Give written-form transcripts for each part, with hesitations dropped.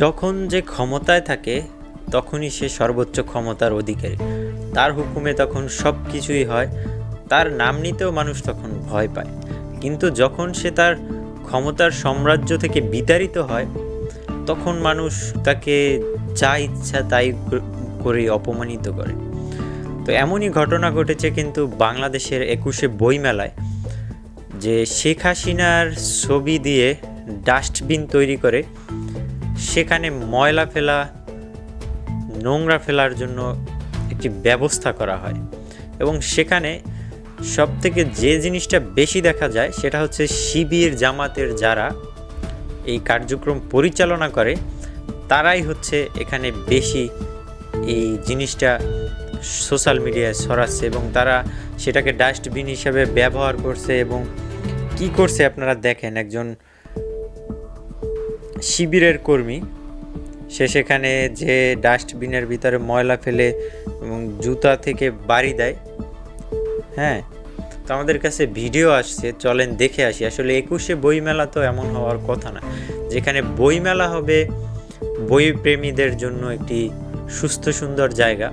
যখন যে ক্ষমতায় থাকে তখনই সে সর্বোচ্চ ক্ষমতার অধিকারী। তার হুকুমে তখন সব কিছুই হয়, তার নাম নিতেও মানুষ তখন ভয় পায়। কিন্তু যখন সে তার ক্ষমতার সাম্রাজ্য থেকে বিতাড়িত হয় তখন মানুষ তাকে যা ইচ্ছা তাই করে অপমানিত করে। তো এমনই ঘটনা ঘটেছে কিন্তু বাংলাদেশের 21শে বইমেলায়, যে শেখ হাসিনার ছবি দিয়ে ডাস্টবিন তৈরি করে সেখানে ময়লা ফেলা, নোংরা ফেলার জন্য একটি ব্যবস্থা করা হয়। এবং সেখানে সবথেকে যে জিনিসটা বেশি দেখা যায় সেটা হচ্ছে শিবির জামাতের যারা এই কার্যক্রম পরিচালনা করে তারাই হচ্ছে এখানে বেশি এই জিনিসটা সোশ্যাল মিডিয়ায় ছড়াচ্ছে এবং তারা সেটাকে ডাস্টবিন হিসেবে ব্যবহার করছে। এবং কি করছে আপনারা দেখেন, একজন শিবিরের কর্মী সে সেখানে যে ডাস্টবিনের ভিতরে ময়লা ফেলে এবং জুতা থেকে বাড়ি দেয়। হ্যাঁ, তো আমাদের কাছে ভিডিও আসছে, চলেন দেখে আসি। আসলে 21শে বইমেলা তো এমন হওয়ার কথা না, যেখানে বইমেলা হবে বই প্রেমীদের জন্য একটি সুস্থ সুন্দর জায়গা।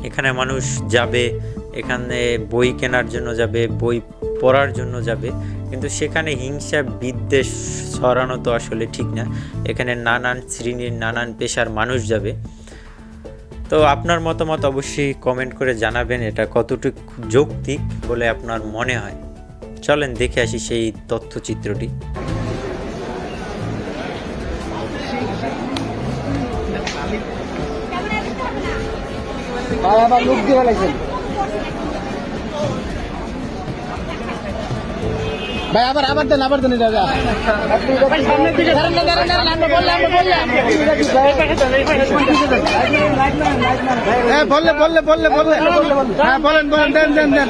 এখানে মানুষ যাবে, এখানে বই কেনার জন্য যাবে, বই পড়ার জন্য যাবে, কিন্তু সেখানে হিংসা বিদ্বেষ ছড়ানো তো আসলে ঠিক না। এখানে নানান শ্রেণীর নানান পেশার মানুষ যাবে। তো আপনার মতামত অবশ্যই কমেন্ট করে জানাবেন এটা কতটুকু যৌক্তিক বলে আপনার মনে হয়। চলেন দেখে আসি সেই তথ্যচিত্রটি। আবার লোক দিয়ে ফেলাইছেন ভাই, আবার দেন এটা বললে হ্যাঁ বলেন দেন